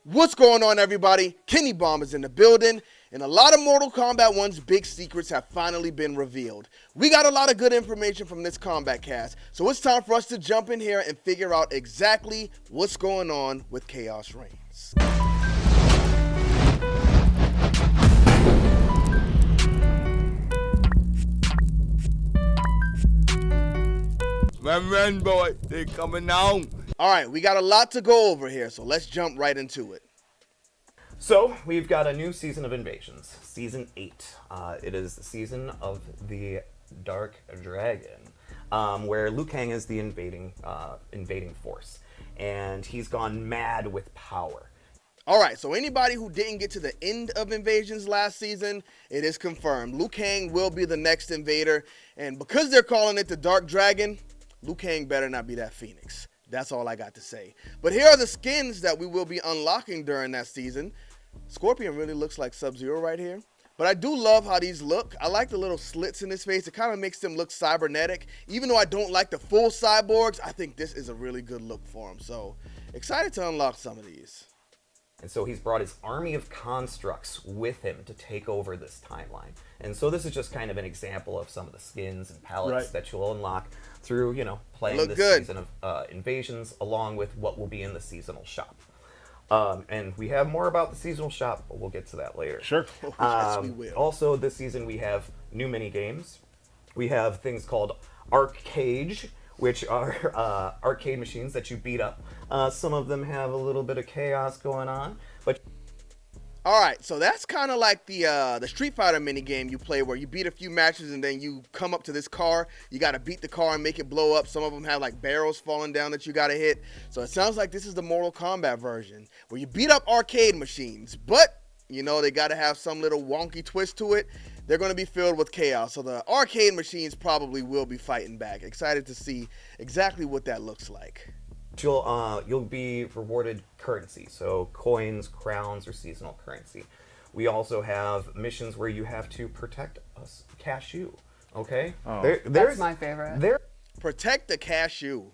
What's going on, everybody? Kennybomb is in the building, and a lot of Mortal Kombat 1's big secrets have finally been revealed. We got a lot of good information from this combat cast, so it's time for us to jump in here and figure out exactly what's going on with Chaos Reigns. Run, boy, they coming on. Alright, we got a lot to go over here, so let's jump right into it. So, we've got a new season of Invasions, Season 8. It is the season of the Dark Dragon, where Liu Kang is the invading force, and he's gone mad with power. Alright, so anybody who didn't get to the end of Invasions last season, it is confirmed. Liu Kang will be the next invader, and because they're calling it the Dark Dragon, Liu Kang better not be that Phoenix. That's all I got to say. But here are the skins that we will be unlocking during that season. Scorpion really looks like Sub-Zero right here. But I do love how these look. I like the little slits in his face. It kind of makes them look cybernetic. Even though I don't like the full cyborgs, I think this is a really good look for him. So, excited to unlock some of these. And so he's brought his army of constructs with him to take over this timeline. And so this is just kind of an example of some of the skins and palettes that you'll unlock through, playing this season of Invasions, along with what will be in the seasonal shop. And we have more about the seasonal shop, but we'll get to that later. Sure. Yes, we will. Also, this season we have new mini games. We have things called Arcade, which are arcade machines that you beat up. Some of them have a little bit of chaos going on, but Alright, so that's kind of like the Street Fighter minigame you play where you beat a few matches and then you come up to this car. You got to beat the car and make it blow up. Some of them have like barrels falling down that you got to hit. So it sounds like this is the Mortal Kombat version where you beat up arcade machines. But, they got to have some little wonky twist to it. They're going to be filled with chaos. So the arcade machines probably will be fighting back. Excited to see exactly what that looks like. you'll be rewarded currency, so coins, crowns, or seasonal currency. We also have missions where you have to protect a cashew. Okay, That's my favorite. Protect the cashew.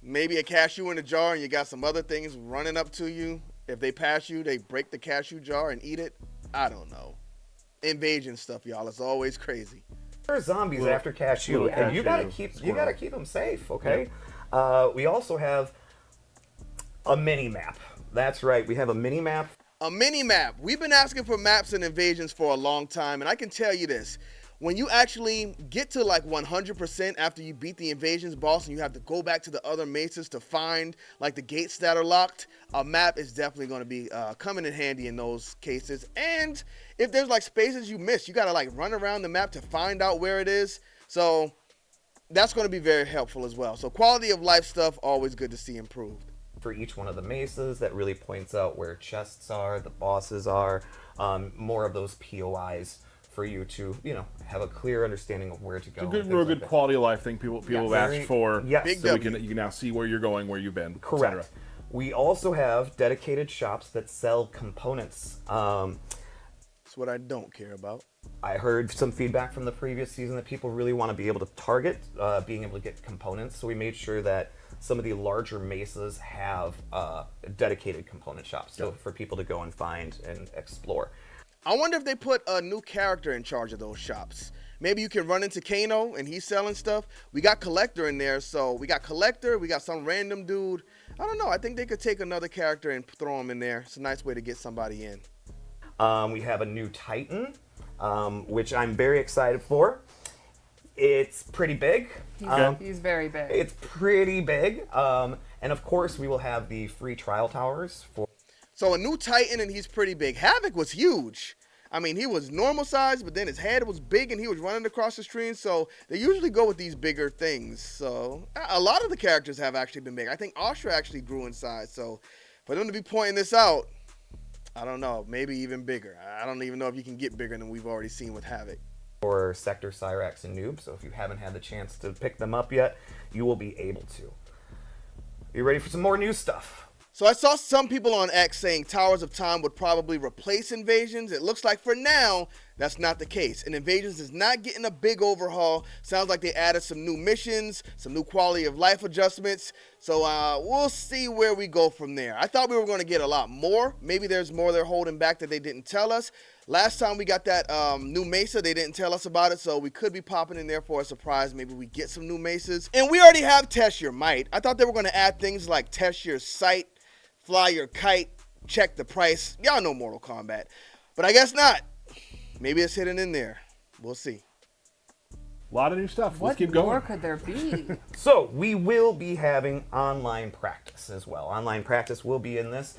Maybe a cashew in a jar and you got some other things running up to you. If they pass you, they break the cashew jar and eat it. I don't know. Invasion stuff, y'all. It's always crazy. There are zombies after cashew, and you gotta keep them safe. Okay. We also have a mini map. That's right. We have a mini map. A mini map. We've been asking for maps and invasions for a long time, and I can tell you this. When you actually get to like 100% after you beat the invasions boss and you have to go back to the other mesas to find like the gates that are locked, a map is definitely going to be coming in handy in those cases. And if there's like spaces you miss, you got to like run around the map to find out where it is. So that's going to be very helpful as well. So quality of life stuff, always good to see improved. For each one of the mesas that really points out where chests are, the bosses are, more of those POIs for you to, have a clear understanding of where to go. It's a real good quality of life thing people have asked for. Yes. So you can now see where you're going, where you've been. Correct. We also have dedicated shops that sell components. That's what I don't care about. I heard some feedback from the previous season that people really want to be able to target being able to get components, so we made sure that some of the larger mesas have dedicated component shops for people to go and find and explore. I wonder if they put a new character in charge of those shops. Maybe you can run into Kano and he's selling stuff. We got Collector in there, so we got Collector, we got some random dude. I don't know, I think they could take another character and throw him in there. It's a nice way to get somebody in. We have a new Titan, which I'm very excited for. It's pretty big. He's very big. It's pretty big. And of course, we will have the free trial towers for. So a new Titan and he's pretty big. Havoc was huge. I mean, he was normal size, but then his head was big and he was running across the screen. So they usually go with these bigger things. So a lot of the characters have actually been big. I think Astra actually grew in size. So for them to be pointing this out, I don't know, maybe even bigger. I don't even know if you can get bigger than we've already seen with Havoc. For Sector, Cyrax, and Noob. So if you haven't had the chance to pick them up yet, you will be able to. Are you ready for some more new stuff? So I saw some people on X saying Towers of Time would probably replace Invasions. It looks like for now, That's not the case. And Invasions is not getting a big overhaul. Sounds like they added some new missions, some new quality of life adjustments. So we'll see where we go from there. I thought we were going to get a lot more. Maybe there's more they're holding back that they didn't tell us. Last time we got that new Mesa, they didn't tell us about it, so we could be popping in there for a surprise. Maybe we get some new Mesas. And we already have Test Your Might. I thought they were going to add things like Test Your Sight, Fly Your Kite, Check the Price. Y'all know Mortal Kombat. But I guess not. Maybe it's hidden in there. We'll see. A lot of new stuff. Let's keep What going. more could there be? So we will be having online practice as well. Online practice will be in this.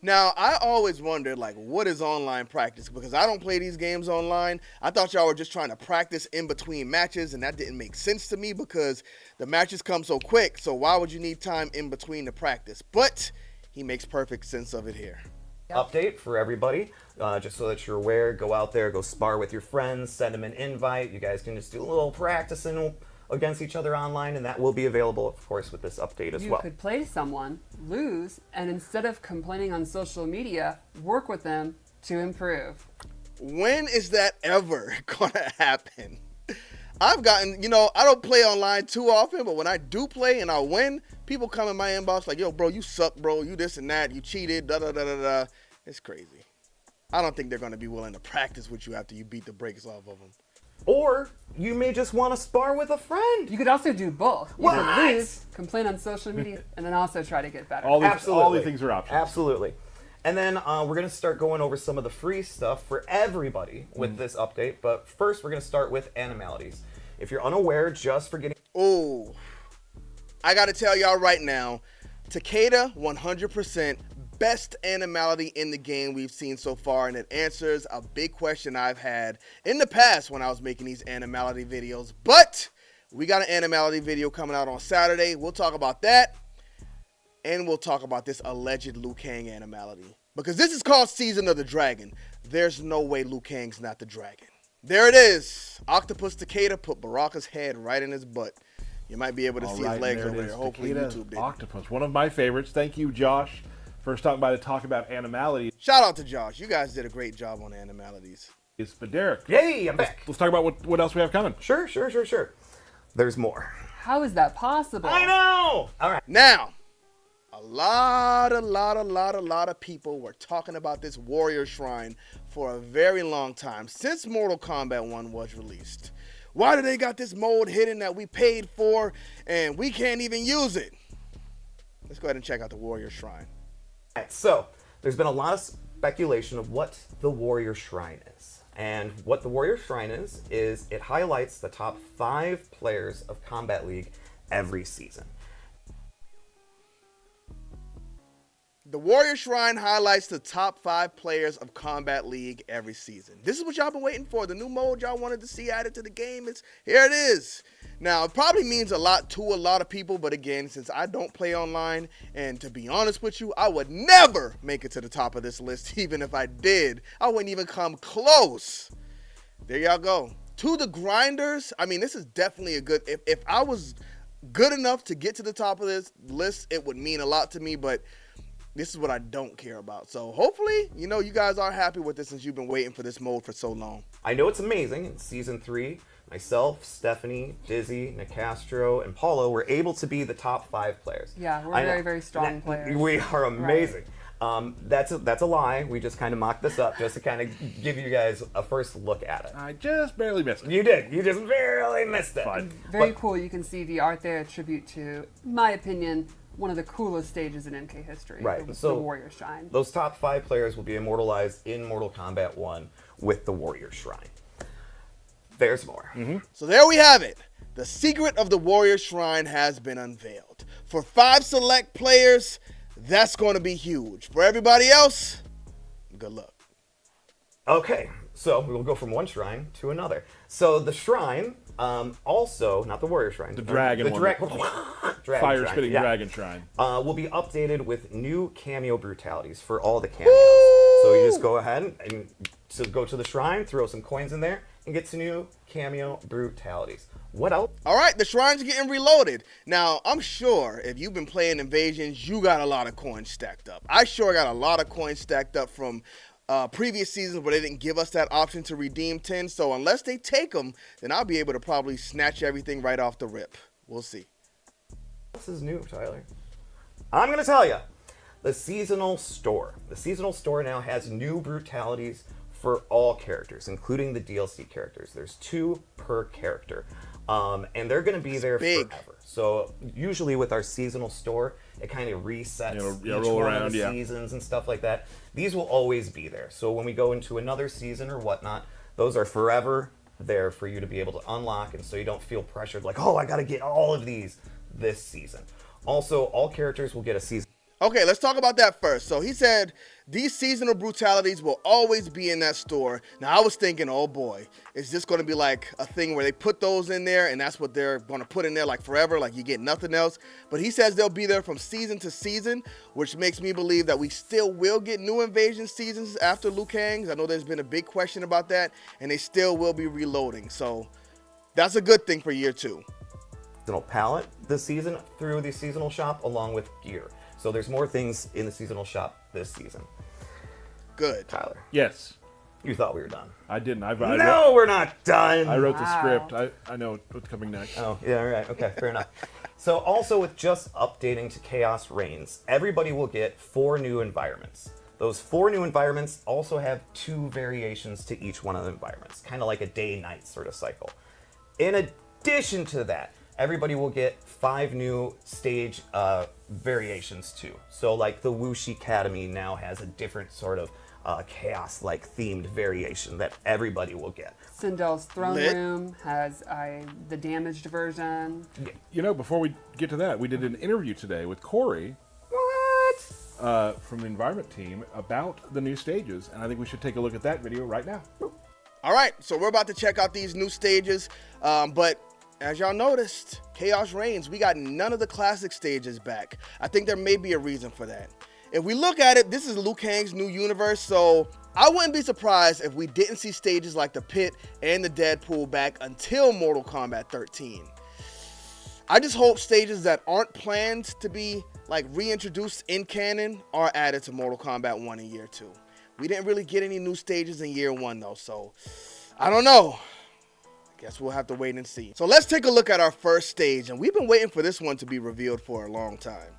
Now, I always wondered, like, what is online practice? Because I don't play these games online. I thought y'all were just trying to practice in between matches, and that didn't make sense to me because the matches come so quick. So why would you need time in between to practice? But he makes perfect sense of it here. Update for everybody, just so that you're aware. Go out there, go spar with your friends, send them an invite. You guys can just do a little practicing against each other online, and that will be available, of course, with this update as well. You could play someone, lose, and instead of complaining on social media, work with them to improve. When is that ever gonna happen? I've gotten, I don't play online too often, but when I do play and I win, people come in my inbox like, yo, bro, you suck, bro. You this and that. You cheated, da-da-da-da-da. It's crazy. I don't think they're going to be willing to practice with you after you beat the brakes off of them. Or you may just want to spar with a friend. You could also do both. You could lose, complain on social media, and then also try to get better. All these things are options. Absolutely. And then we're going to start going over some of the free stuff for everybody with this update. But first, we're going to start with Animalities. If you're unaware, just for getting... Oh, I got to tell y'all right now, Takeda 100% best Animality in the game we've seen so far, and it answers a big question I've had in the past when I was making these Animality videos. But we got an Animality video coming out on Saturday. We'll talk about that, and we'll talk about this alleged Liu Kang Animality. Because this is called Season of the Dragon. There's no way Liu Kang's not the dragon. There it is. Octopus Takeda put Baraka's head right in his butt. You might be able to see his legs over there. Hopefully YouTube did. Octopus, one of my favorites. Thank you, Josh, for stopping by to talk about Animality. Shout out to Josh. You guys did a great job on Animalities. But Derek. Yay, I'm back. Let's talk about what else we have coming. Sure. There's more. How is that possible? I know! All right. Now, a lot of people were talking about this Warrior Shrine for a very long time, since Mortal Kombat 1 was released. Why do they got this mode hidden that we paid for and we can't even use it? Let's go ahead and check out the Warrior Shrine. All right, so there's been a lot of speculation of what the Warrior Shrine is. And what the Warrior Shrine is it highlights the top 5 players of Kombat League every season. The Warrior Shrine highlights the top 5 players of Kombat League every season. This is what y'all been waiting for. The new mode y'all wanted to see added to the game. Here it is. Now, it probably means a lot to a lot of people, but again, since I don't play online, and to be honest with you, I would never make it to the top of this list. Even if I did, I wouldn't even come close. There y'all go. To the grinders, I mean, this is definitely a good... If I was good enough to get to the top of this list, it would mean a lot to me, but... this is what I don't care about. So hopefully, you guys are happy with this since you've been waiting for this mode for so long. I know it's amazing. In Season 3, myself, Stephanie, Dizzy, Nicastro, and Paulo were able to be the top 5 players. Yeah, we're very, very strong players. We are amazing. Right. That's a lie. We just kind of mocked this up just to kind of give you guys a first look at it. I just barely missed it. You did. You just barely missed it. Very cool. You can see the art there, a tribute to, in my opinion, one of the coolest stages in MK history, right? The Warrior Shrine. Those top 5 players will be immortalized in Mortal Kombat 1 with the Warrior Shrine. There's more. Mm-hmm. So there we have it. The secret of the Warrior Shrine has been unveiled. For 5 select players, that's going to be huge. For everybody else, good luck. Okay, so we'll go from one shrine to another. So the shrine, also, not the Warrior Shrine. The dragon one. Fire-spitting dragon shrine. Will be updated with new cameo brutalities for all the cameos. So you just go ahead and go to the shrine, throw some coins in there, and get some new cameo brutalities. What else? All right, the shrine's getting reloaded. Now, I'm sure if you've been playing Invasions, you got a lot of coins stacked up. I sure got a lot of coins stacked up from previous seasons where they didn't give us that option to redeem 10. So unless they take them, then I'll be able to probably snatch everything right off the rip. We'll see. This is new, Tyler. I'm going to tell you. The seasonal store. The seasonal store now has new brutalities for all characters, including the DLC characters. There's 2 per character. And they're going to be there forever. So usually with our seasonal store, it kind of resets each one of the seasons and stuff like that. These will always be there. So when we go into another season or whatnot, those are forever there for you to be able to unlock, and so you don't feel pressured like, oh, I got to get all of these this season. Also, all characters will get a season. Okay, let's talk about that first. So he said these seasonal brutalities will always be in that store. Now, I was thinking, oh boy, is this going to be like a thing where they put those in there and that's what they're going to put in there like forever, like you get nothing else? But he says they'll be there from season to season, which makes me believe that we still will get new invasion seasons after Liu Kang's. I know there's been a big question about that, and they still will be reloading. So that's a good thing for year 2. Seasonal palette this season through the seasonal shop along with gear. So there's more things in the seasonal shop this season. Good. Tyler. Yes. You thought we were done. I didn't. No, we're not done. I wrote the script. I know what's coming next. Oh, yeah, all right. Okay, fair enough. So also with just updating to Chaos Reigns, everybody will get 4 new environments. Those 4 new environments also have 2 variations to each one of the environments, kind of like a day-night sort of cycle. In addition to that, everybody will get 5 new stage variations too. So like the Whoosh Academy now has a different sort of chaos-like themed variation that everybody will get. Sindel's Throne Room has the damaged version. You know, before we get to that, we did an interview today with Corey. What? From the environment team about the new stages, and I think we should take a look at that video right now. All right, so we're about to check out these new stages, but as y'all noticed, Chaos Reigns, we got none of the classic stages back. I think there may be a reason for that. If we look at it, this is Liu Kang's new universe, so I wouldn't be surprised if we didn't see stages like the Pit and the Deadpool back until Mortal Kombat 13. I just hope stages that aren't planned to be like reintroduced in canon are added to Mortal Kombat 1 in year 2. We didn't really get any new stages in year 1 though, so I don't know. Guess we'll have to wait and see. So let's take a look at our first stage, and we've been waiting for this one to be revealed for a long time.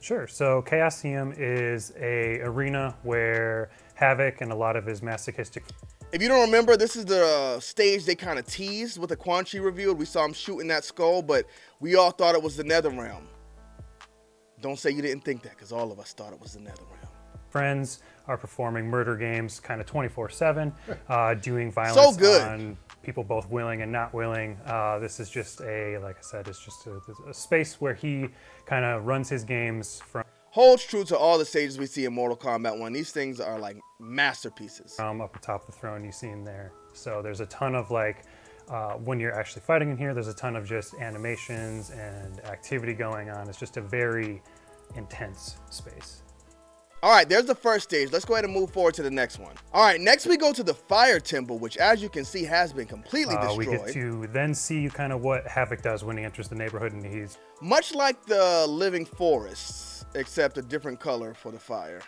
Sure. So Chaosium is a arena where Havoc and a lot of his masochistic... If you don't remember, this is the stage they kind of teased with the Quan Chi revealed. We saw him shooting that skull, but we all thought it was the Netherrealm. Don't say you didn't think that, because all of us thought it was the Netherrealm. Friends are performing murder games kind of 24/7, doing violence on people both willing and not willing. This is just like I said, it's just a space where he kind of runs his games from. Holds true to all the stages we see in Mortal Kombat 1. These things are like masterpieces. Up on top of the throne you see him there. So there's a ton of like, when you're actually fighting in here, there's a ton of just animations and activity going on. It's just a very intense space. All right, there's the first stage. Let's go ahead and move forward to the next one. All right, next we go to the Fire Temple, which as you can see has been completely destroyed. We get to then see kind of what Havoc does when he enters the neighborhood, and he's... Much like the Living Forests, except a different color for the fire.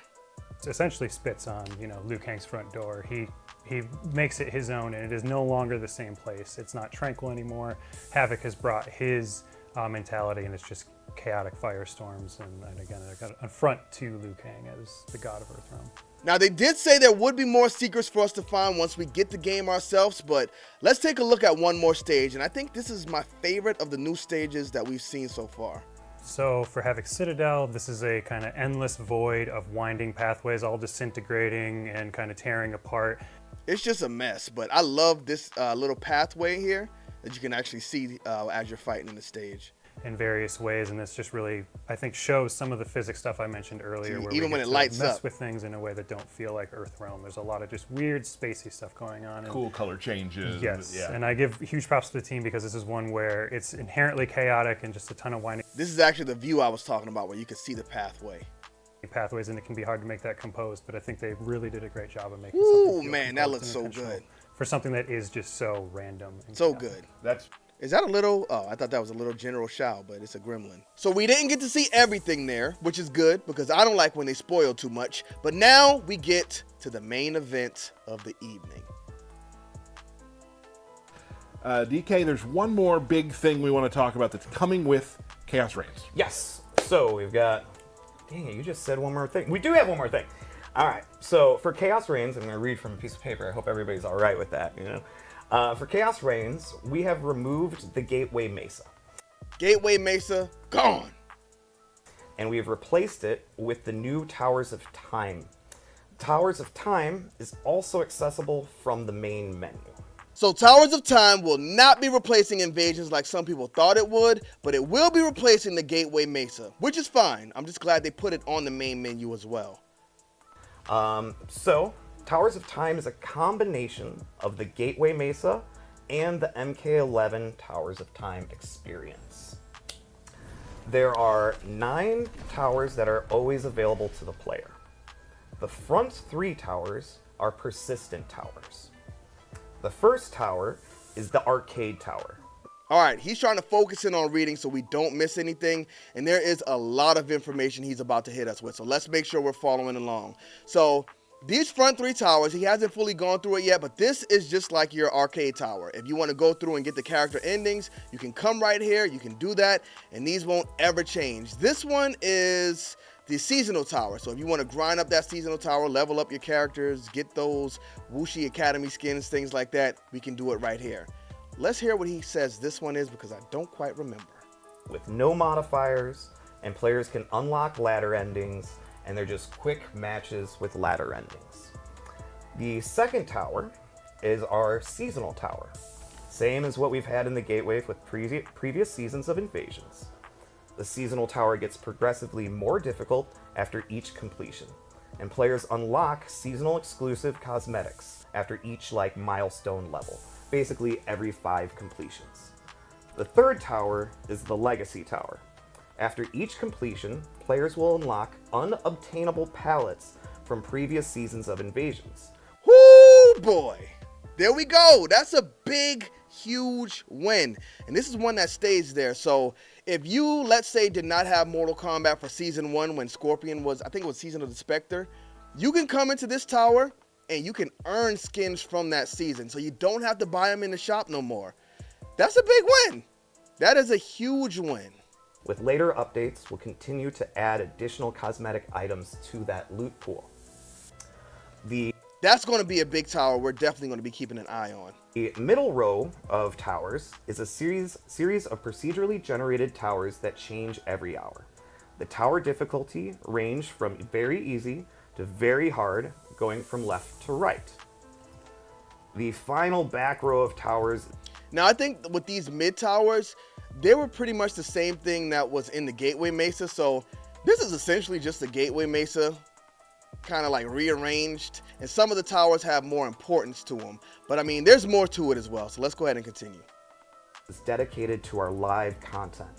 It essentially spits on, Liu Kang's front door. He makes it his own, and it is no longer the same place. It's not tranquil anymore. Havoc has brought his mentality, and it's just chaotic firestorms, and again, an affront to Liu Kang as the god of Earthrealm. Now, they did say there would be more secrets for us to find once we get the game ourselves, but let's take a look at one more stage, and I think this is my favorite of the new stages that we've seen so far. So for Havoc Citadel, this is a kind of endless void of winding pathways, all disintegrating and kind of tearing apart. It's just a mess, but I love this little pathway here that you can actually see as you're fighting in the stage. In various ways, and this just really, I think, shows some of the physics stuff I mentioned earlier, where even we when get it lights mess up with things in a way that don't feel like Earthrealm. There's a lot of just weird, spacey stuff going on. And cool color changes. Yes, yeah. And I give huge props to the team because this is one where it's inherently chaotic and just a ton of winding. This is actually the view I was talking about, where you can see the pathway. Pathways, and it can be hard to make that composed, but I think they really did a great job of making Ooh, something feel man, that looks composed and so intentional good. For something that is just so random. And so chaotic. good. That's Is that a little? Oh, I thought that was a little General Shao, but it's a gremlin. So we didn't get to see everything there, which is good because I don't like when they spoil too much. But now we get to the main event of the evening. DK, there's one more big thing we want to talk about that's coming with Chaos Reigns. Yes. So we've got. Dang it! You just said one more thing. We do have one more thing. All right. So for Chaos Reigns, I'm going to read from a piece of paper. I hope everybody's all right with that. You know. For Chaos Reigns, we have removed the Gateway Mesa. Gateway Mesa, gone. And we have replaced it with the new Towers of Time. Towers of Time is also accessible from the main menu. So Towers of Time will not be replacing invasions like some people thought it would, but it will be replacing the Gateway Mesa, which is fine. I'm just glad they put it on the main menu as well. So Towers of Time is a combination of the Gateway Mesa and the MK11 Towers of Time experience. There are 9 towers that are always available to the player. The front 3 towers are persistent towers. The first tower is the Arcade Tower. All right, he's trying to focus in on reading so we don't miss anything, and there is a lot of information he's about to hit us with, so let's make sure we're following along. So these front 3 towers, he hasn't fully gone through it yet, but this is just like your arcade tower. If you want to go through and get the character endings, you can come right here, you can do that, and these won't ever change. This one is the seasonal tower, so if you want to grind up that seasonal tower, level up your characters, get those Wuxi Academy skins, things like that, we can do it right here. Let's hear what he says this one is because I don't quite remember. With no modifiers, and players can unlock ladder endings, and they're just quick matches with ladder endings. The second tower is our seasonal tower. Same as what we've had in the Gateway with previous seasons of Invasions. The seasonal tower gets progressively more difficult after each completion, and players unlock seasonal exclusive cosmetics after each milestone level, basically every 5 completions. The third tower is the Legacy Tower. After each completion, players will unlock unobtainable palettes from previous seasons of Invasions. Whoo boy! There we go. That's a big, huge win. And this is one that stays there. So if you, let's say, did not have Mortal Kombat for Season 1 when Scorpion was, I think it was Season of the Spectre, you can come into this tower and you can earn skins from that season. So you don't have to buy them in the shop no more. That's a big win. That is a huge win. With later updates, we'll continue to add additional cosmetic items to that loot pool. That's going to be a big tower we're definitely going to be keeping an eye on. The middle row of towers is a series of procedurally generated towers that change every hour. The tower difficulty range from very easy to very hard, going from left to right. The final back row of towers. Now I think with these mid towers, they were pretty much the same thing that was in the Gateway Mesa. So this is essentially just the Gateway Mesa kind of rearranged, and some of the towers have more importance to them. But I mean, there's more to it as well. So let's go ahead and continue. It's dedicated to our live content.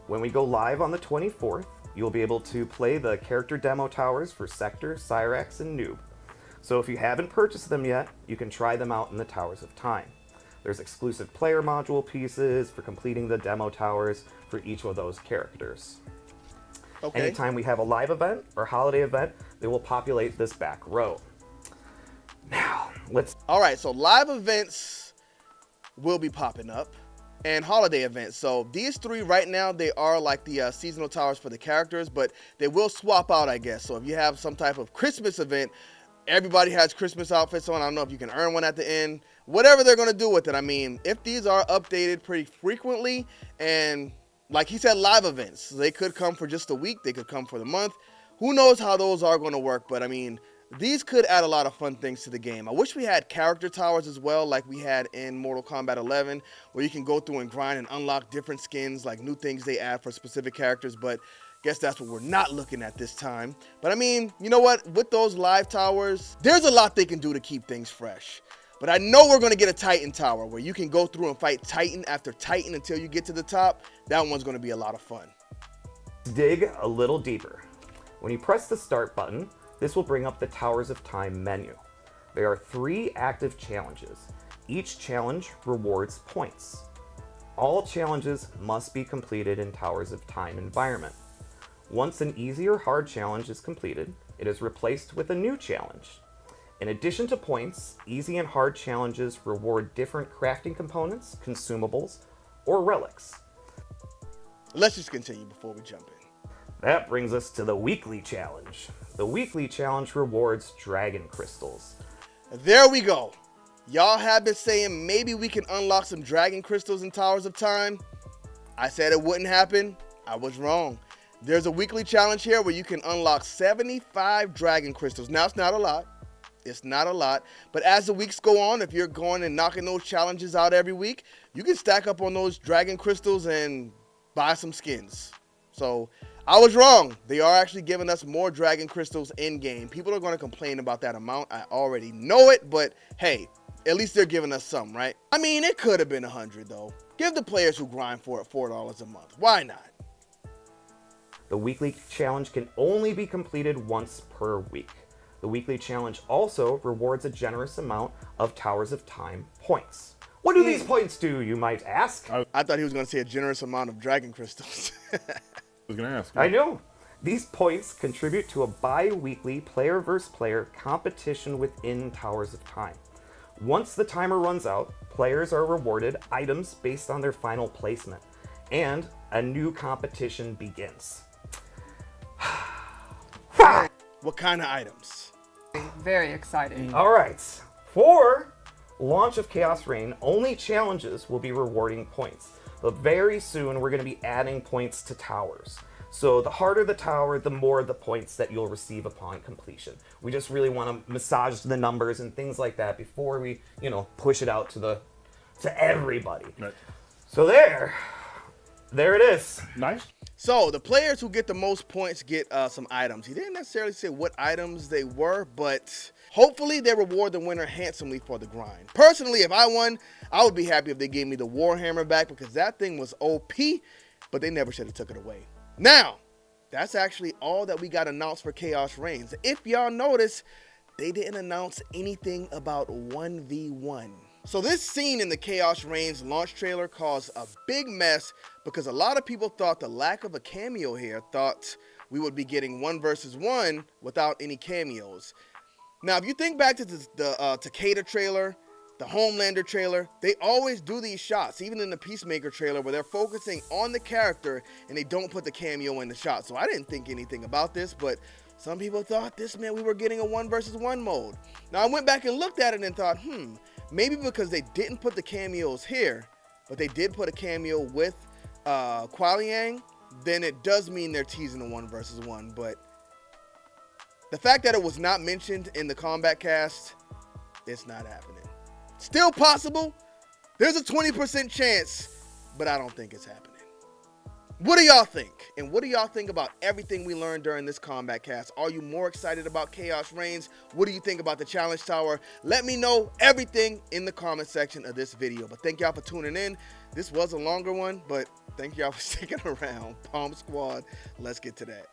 When we go live on the 24th, you'll be able to play the character demo towers for Sector, Cyrax, and Noob. So if you haven't purchased them yet, you can try them out in the Towers of Time. There's exclusive player module pieces for completing the demo towers for each of those characters. Okay. Anytime we have a live event or holiday event, they will populate this back row. Now, All right, so live events will be popping up and holiday events. So these 3 right now, they are like the seasonal towers for the characters, but they will swap out, I guess. So if you have some type of Christmas event, everybody has Christmas outfits on. I don't know if you can earn one at the end. Whatever they're going to do with it. I mean, if these are updated pretty frequently, and like he said, live events, they could come for just a week. They could come for the month. Who knows how those are going to work, but I mean, these could add a lot of fun things to the game. I wish we had character towers as well, like we had in Mortal Kombat 11, where you can go through and grind and unlock different skins, like new things they add for specific characters, but guess that's what we're not looking at this time. But I mean, you know what? With those live towers, there's a lot they can do to keep things fresh. But I know we're going to get a Titan tower where you can go through and fight Titan after Titan until you get to the top. That one's going to be a lot of fun. dig a little deeper. When you press the Start button, this will bring up the Towers of Time menu. There are 3 active challenges. Each challenge rewards points. all challenges must be completed in Towers of Time environment. Once an easy or hard challenge is completed, it is replaced with a new challenge. In addition to points, easy and hard challenges reward different crafting components, consumables, or relics. Let's just continue before we jump in. That brings us to the weekly challenge. The weekly challenge rewards dragon crystals. There we go. Y'all have been saying maybe we can unlock some dragon crystals in Towers of Time. I said it wouldn't happen. I was wrong. There's a weekly challenge here where you can unlock 75 dragon crystals. Now, it's not a lot. It's not a lot. But as the weeks go on, if you're going and knocking those challenges out every week, you can stack up on those dragon crystals and buy some skins. So I was wrong. They are actually giving us more dragon crystals in game. People are going to complain about that amount. I already know it, but hey, at least they're giving us some, right? I mean, it could have been 100 though. Give the players who grind for it $4 a month. Why not? The weekly challenge can only be completed once per week. The weekly challenge also rewards a generous amount of Towers of Time points. What do these points do, you might ask? I thought he was going to say a generous amount of dragon crystals. I was going to ask. I know. These points contribute to a bi-weekly player versus player competition within Towers of Time. Once the timer runs out, players are rewarded items based on their final placement, and a new competition begins. What kind of items? Very exciting. All right. For launch of Chaos Reign, only challenges will be rewarding points. But very soon, we're going to be adding points to towers. So the harder the tower, the more the points that you'll receive upon completion. We just really want to massage the numbers and things like that before we, push it out to everybody. Right. So there it is. Nice. So the players who get the most points get some items. He didn't necessarily say what items they were, but hopefully they reward the winner handsomely for the grind. Personally, if I won, I would be happy if they gave me the Warhammer back because that thing was OP, but they never should have took it away. Now, that's actually all that we got announced for Chaos Reigns. If y'all notice, they didn't announce anything about 1v1. So this scene in the Chaos Reigns launch trailer caused a big mess because a lot of people thought the lack of a cameo here thought we would be getting 1 versus 1 without any cameos. Now, if you think back to the Takeda trailer, the Homelander trailer, they always do these shots, even in the Peacemaker trailer, where they're focusing on the character and they don't put the cameo in the shot. So I didn't think anything about this, but some people thought this meant we were getting a 1 versus 1 mode. Now, I went back and looked at it and thought, maybe because they didn't put the cameos here, but they did put a cameo with Kuai Liang, then it does mean they're teasing a 1 versus 1. But the fact that it was not mentioned in the Kombat cast, it's not happening. Still possible. There's a 20% chance, but I don't think it's happening. What do y'all think? And what do y'all think about everything we learned during this Kombat cast? Are you more excited about Chaos Reigns? What do you think about the Challenge Tower? Let me know everything in the comment section of this video. But thank y'all for tuning in. This was a longer one, but thank y'all for sticking around. Palm Squad, let's get to that.